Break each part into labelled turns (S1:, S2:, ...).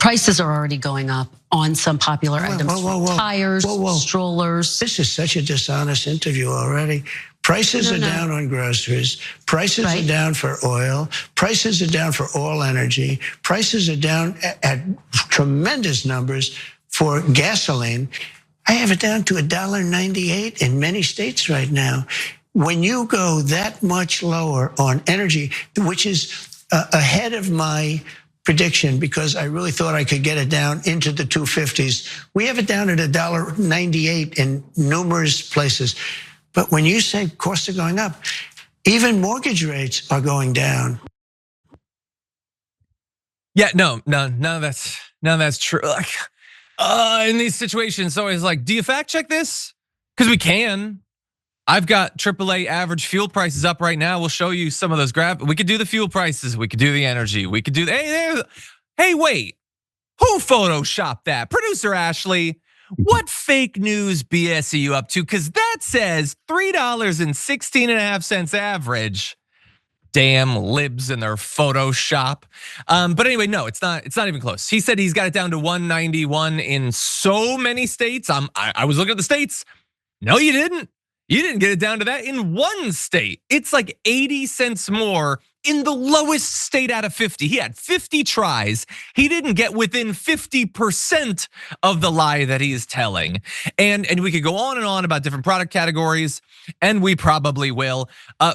S1: prices are already going up on some popular items, tires, strollers.
S2: This is such a dishonest interview already. Prices are down on groceries. Prices are down for oil. Prices are down for all energy. Prices are down at tremendous numbers for gasoline. I have it down to $1.98 in many states right now. When you go that much lower on energy, which is ahead of my prediction, because I really thought I could get it down into the 250s. We have it down at $1.98 in numerous places. But when you say costs are going up, even mortgage rates are going down.
S3: Yeah, none of that's true. Like, in these situations, it's always like, do you fact check this? Because we can. I've got AAA average fuel prices up right now. We'll show you some of those graphs. We could do the fuel prices. We could do the energy. We could do hey, wait, who photoshopped that? Producer Ashley, what fake news BS are you up to? Because that says $3.16.5 average. Damn libs in their Photoshop. But anyway, no, it's not even close. He said he's got it down to 191 in so many states. I was looking at the states. No, you didn't. You didn't get it down to that in one state. It's like 80 cents more in the lowest state out of 50. He had 50 tries. He didn't get within 50% of the lie that he is telling. And we could go on and on about different product categories, and we probably will.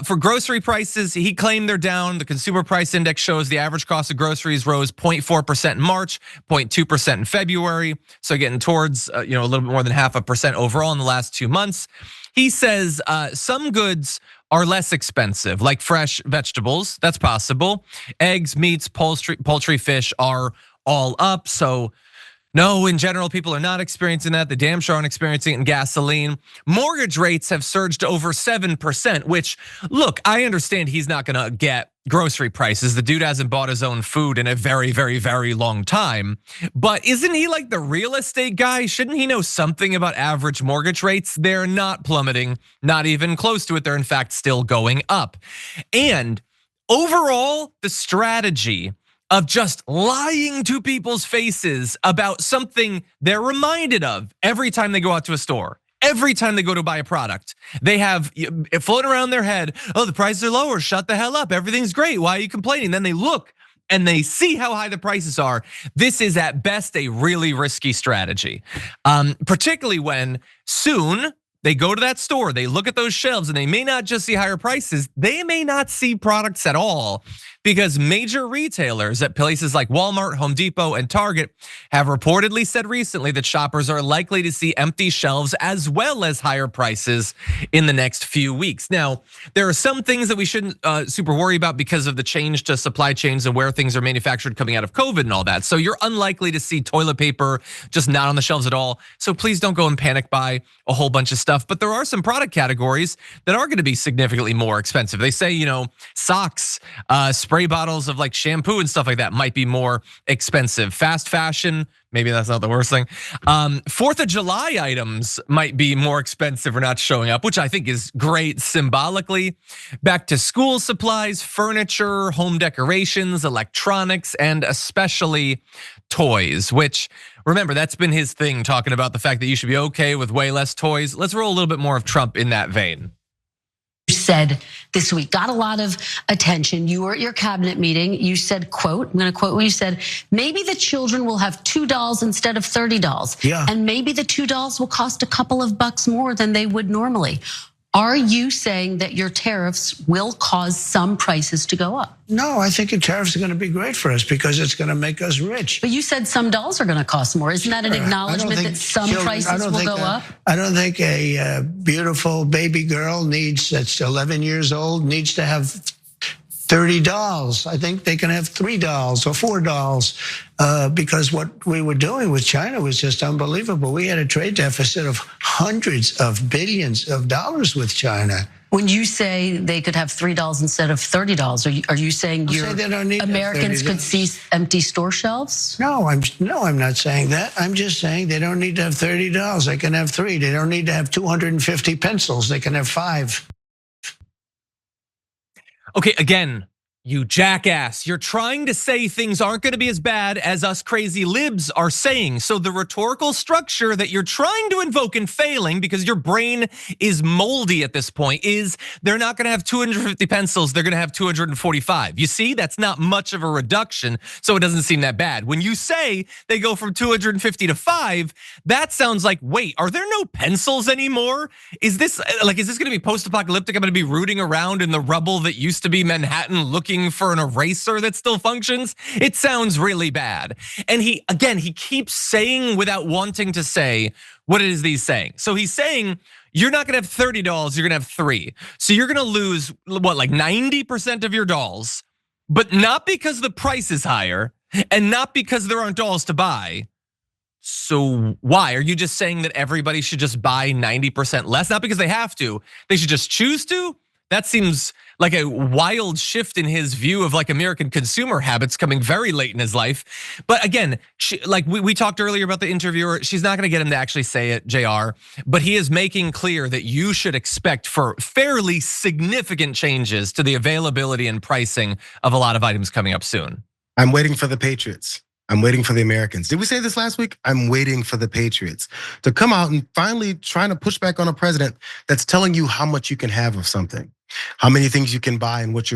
S3: For grocery prices, he claimed they're down. The consumer price index shows the average cost of groceries rose 0.4% in March, 0.2% in February. So getting towards a little bit more than 0.5% overall in the last 2 months. He says some goods are less expensive, like fresh vegetables. That's possible. Eggs, meats, poultry, fish are all up. So no, in general, people are not experiencing that. The damn sure aren't experiencing it in gasoline. Mortgage rates have surged to over 7%, which, look, I understand he's not gonna get grocery prices. The dude hasn't bought his own food in a very, very, very long time. But isn't he like the real estate guy? Shouldn't he know something about average mortgage rates? They're not plummeting, not even close to it. They're in fact still going up. And overall, the strategy of just lying to people's faces about something they're reminded of every time they go out to a store, every time they go to buy a product, they have it floating around their head. Oh, the prices are lower, shut the hell up, everything's great, why are you complaining? Then they look and they see how high the prices are. This is at best a really risky strategy, particularly when soon they go to that store, they look at those shelves, and they may not just see higher prices, they may not see products at all, because major retailers at places like Walmart, Home Depot, and Target have reportedly said recently that shoppers are likely to see empty shelves as well as higher prices in the next few weeks. Now, there are some things that we shouldn't super worry about because of the change to supply chains and where things are manufactured coming out of COVID and all that. So you're unlikely to see toilet paper just not on the shelves at all. So please don't go and panic buy a whole bunch of stuff. But there are some product categories that are gonna be significantly more expensive. They say, socks, spray bottles of like shampoo and stuff like that might be more expensive. Fast fashion, maybe that's not the worst thing. 4th of July items might be more expensive or not showing up, which I think is great symbolically. Back to school supplies, furniture, home decorations, electronics, and especially toys, which, remember, that's been his thing, talking about the fact that you should be okay with way less toys. Let's roll a little bit more of Trump in that vein.
S1: Said this week, got a lot of attention. You were at your cabinet meeting. You said, quote, I'm gonna quote what you said, maybe the children will have $2 instead of $30.
S2: Yeah.
S1: And maybe the $2 will cost a couple of bucks more than they would normally. Are you saying that your tariffs will cause some prices to go up?
S2: No, I think the tariffs are going to be great for us because it's going to make us rich.
S1: But you said some dolls are going to cost more. Isn't that an acknowledgement that some prices will go up?
S2: I don't think a beautiful baby girl that's 11 years old needs to have 30 dolls. I think they can have 3 dolls or 4 dolls because what we were doing with China was just unbelievable. We had a trade deficit of hundreds of billions of dollars with China.
S1: When you say they could have 3 dolls instead of 30 dolls, are you saying Americans could see empty store shelves?
S2: No, I'm not saying that. I'm just saying they don't need to have 30 dolls. They can have 3. They don't need to have 250 pencils. They can have 5.
S3: Okay, again, You jackass, you're trying to say things aren't gonna be as bad as us crazy libs are saying. So the rhetorical structure that you're trying to invoke and failing because your brain is moldy at this point is they're not gonna have 250 pencils, they're gonna have 245. You see, that's not much of a reduction, so it doesn't seem that bad. When you say they go from 250 to 5, that sounds like, wait, are there no pencils anymore? Is this gonna be post-apocalyptic? I'm gonna be rooting around in the rubble that used to be Manhattan looking for an eraser that still functions? It sounds really bad. And he keeps saying without wanting to say what it is that he's saying. So he's saying, you're not gonna have $30, you're gonna have 3. So you're gonna lose, what, like 90% of your dolls, but not because the price is higher and not because there aren't dolls to buy. So why? Are you just saying that everybody should just buy 90% less? Not because they have to, they should just choose to? That seems like a wild shift in his view of like American consumer habits coming very late in his life. But again, like we talked earlier about the interviewer, she's not gonna get him to actually say it, JR, but he is making clear that you should expect for fairly significant changes to the availability and pricing of a lot of items coming up soon.
S4: I'm waiting for the Patriots. I'm waiting for the Americans. Did we say this last week? I'm waiting for the Patriots to come out and finally trying to push back on a president that's telling you how much you can have of something, how many things you can buy and what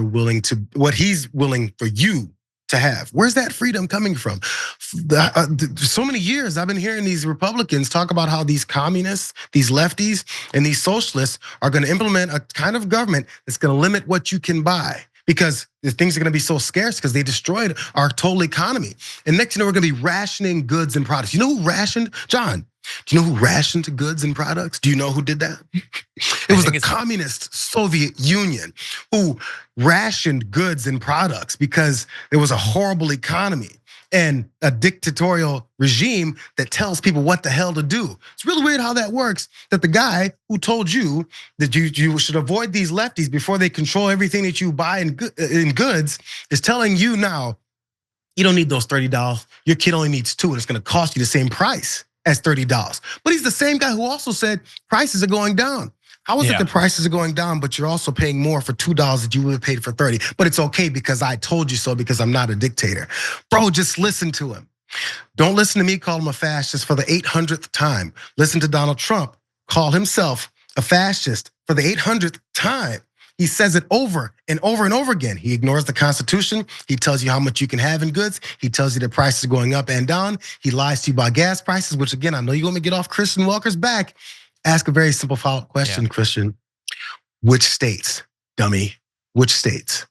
S4: he's willing for you to have. Where's that freedom coming from? So many years I've been hearing these Republicans talk about how these communists, these lefties, and these socialists are gonna implement a kind of government that's gonna limit what you can buy, because the things are gonna be so scarce because they destroyed our total economy. And next, we're gonna be rationing goods and products. You know who rationed, John? Do you know who rationed goods and products? Do you know who did that? It was the communist Soviet Union who rationed goods and products because there was a horrible economy and a dictatorial regime that tells people what the hell to do. It's really weird how that works, that the guy who told you that you should avoid these lefties before they control everything that you buy in goods is telling you now, you don't need those $30. Your kid only needs 2 and it's gonna cost you the same price as $30. But he's the same guy who also said prices are going down. How is it the prices are going down, but you're also paying more for $2 that you would have paid for 30? But it's okay because I told you so, because I'm not a dictator. Bro, just listen to him. Don't listen to me call him a fascist for the 800th time. Listen to Donald Trump call himself a fascist for the 800th time. He says it over and over and over again. He ignores the Constitution. He tells you how much you can have in goods. He tells you the prices are going up and down. He lies to you about gas prices, which again, I know you want me to get off Christian Welker's back. Ask a very simple follow-up question, Christian. Which states, dummy? Which states?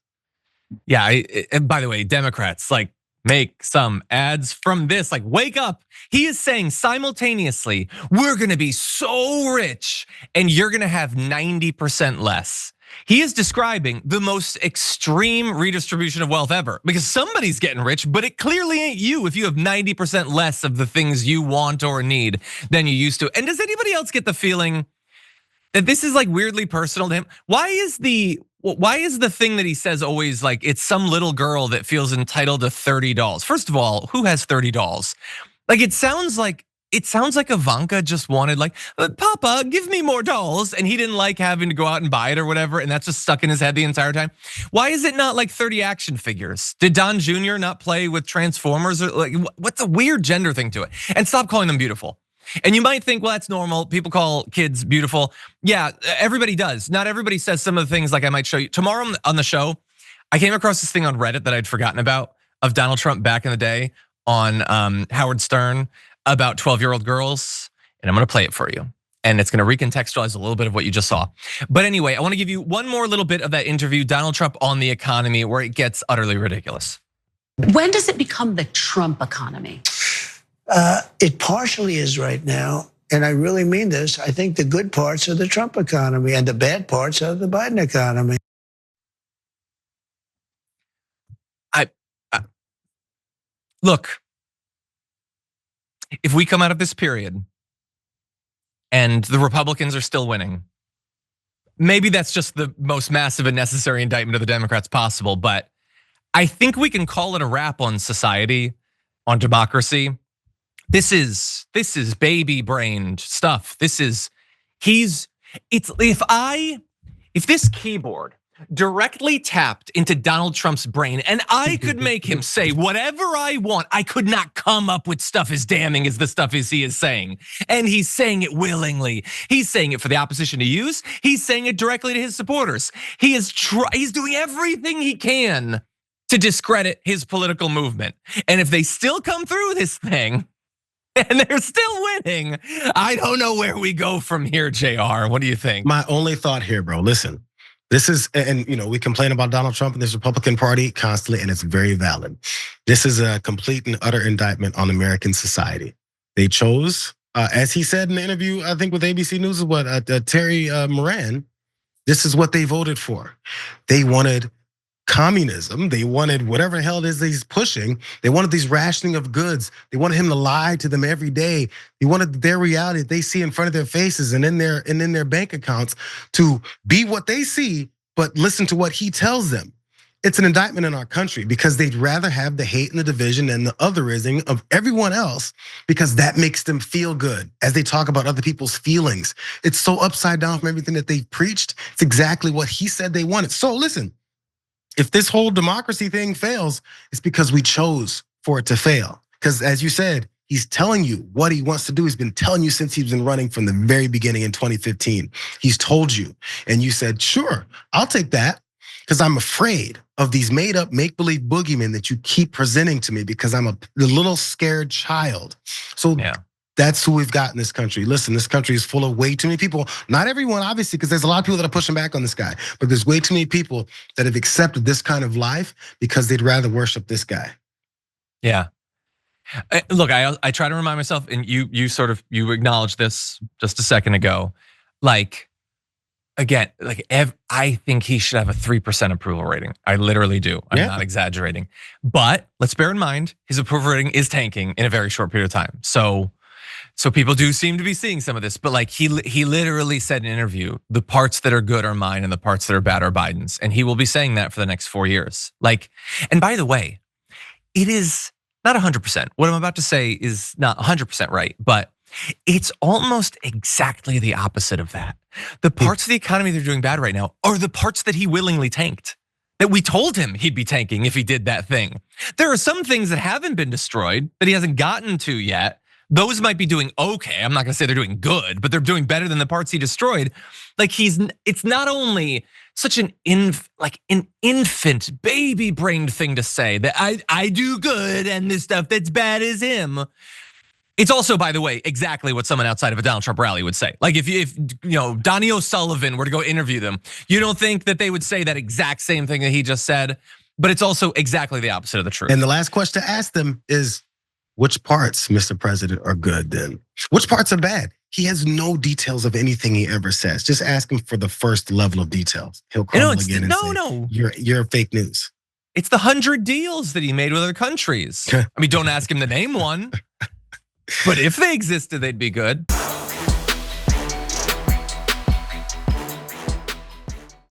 S3: Yeah, and by the way, Democrats, like, make some ads from this, like, wake up. He is saying simultaneously, we're gonna be so rich and you're gonna have 90% less. He is describing the most extreme redistribution of wealth ever, because somebody's getting rich, but it clearly ain't you if you have 90% less of the things you want or need than you used to. And does anybody else get the feeling that this is like weirdly personal to him? Why is the thing that he says always like it's some little girl that feels entitled to $30? First of all, who has $30? Like it sounds like Ivanka just wanted like, Papa, give me more dolls. And he didn't like having to go out and buy it or whatever. And that's just stuck in his head the entire time. Why is it not like 30 action figures? Did Don Jr. not play with Transformers? Or like, what's a weird gender thing to it? And stop calling them beautiful. And you might think, well, that's normal. People call kids beautiful. Yeah, everybody does. Not everybody says some of the things like I might show you. Tomorrow on the show, I came across this thing on Reddit that I'd forgotten about of Donald Trump back in the day on Howard Stern about 12-year-old girls, and I'm gonna play it for you. And it's gonna recontextualize a little bit of what you just saw. But anyway, I wanna give you one more little bit of that interview, Donald Trump on the economy, where it gets utterly ridiculous.
S1: When does it become the Trump economy?
S2: It partially is right now, and I really mean this. I think the good parts are the Trump economy and the bad parts are the Biden economy.
S3: Look, if we come out of this period and the Republicans are still winning, maybe that's just the most massive and necessary indictment of the Democrats possible, but I think we can call it a wrap on society, on democracy. This is baby-brained stuff. If this keyboard directly tapped into Donald Trump's brain, and I could make him say whatever I want. I could not come up with stuff as damning as the stuff he is saying. And he's saying it willingly. He's saying it for the opposition to use. He's saying it directly to his supporters. He's doing everything he can to discredit his political movement. And if they still come through this thing, and they're still winning, I don't know where we go from here, JR. What do you think?
S4: My only thought here, bro, listen. This is, and we complain about Donald Trump and this Republican Party constantly, and it's very valid. This is a complete and utter indictment on American society. They chose, as he said in the interview, I think with ABC News, Terry Moran, this is what they voted for. They wanted communism. They wanted whatever the hell it is that he's pushing. They wanted these rationing of goods. They wanted him to lie to them every day. They wanted their reality that they see in front of their faces and in their bank accounts to be what they see, but listen to what he tells them. It's an indictment in our country because they'd rather have the hate and the division and the otherism of everyone else because that makes them feel good as they talk about other people's feelings. It's so upside down from everything that they've preached. It's exactly what he said they wanted. So listen, if this whole democracy thing fails, it's because we chose for it to fail. Because as you said, he's telling you what he wants to do. He's been telling you since he's been running from the very beginning in 2015. He's told you, and you said, sure, I'll take that. Because I'm afraid of these made up make-believe boogeymen that you keep presenting to me because I'm a little scared child. So yeah. That's who we've got in this country. Listen, this country is full of way too many people. Not everyone, obviously, because there's a lot of people that are pushing back on this guy. But there's way too many people that have accepted this kind of life because they'd rather worship this guy.
S3: Yeah. Look, I try to remind myself, and you acknowledged this just a second ago. Like, again, I think he should have a 3% approval rating. I literally do. I'm not exaggerating. But let's bear in mind, his approval rating is tanking in a very short period of time. So people do seem to be seeing some of this, but like he literally said in an interview, the parts that are good are mine and the parts that are bad are Biden's. And he will be saying that for the next 4 years. Like, and by the way, it is not 100%. What I'm about to say is not 100% right, but it's almost exactly the opposite of that. The parts of the economy that are doing bad right now are the parts that he willingly tanked, that we told him he'd be tanking if he did that thing. There are some things that haven't been destroyed that he hasn't gotten to yet. Those might be doing okay. I'm not gonna say they're doing good, but they're doing better than the parts he destroyed. Like it's not only such an infant, baby-brained thing to say that I do good and this stuff that's bad is him. It's also, by the way, exactly what someone outside of a Donald Trump rally would say. Like if Donnie O'Sullivan were to go interview them, you don't think that they would say that exact same thing that he just said, but it's also exactly the opposite of the truth.
S4: And the last question to ask them is, which parts, Mr. President, are good then? Which parts are bad? He has no details of anything he ever says. Just ask him for the first level of details. He'll crumble again and say, you're fake news.
S3: It's the 100 deals that he made with other countries. I mean, don't ask him to name one. But if they existed, they'd be good.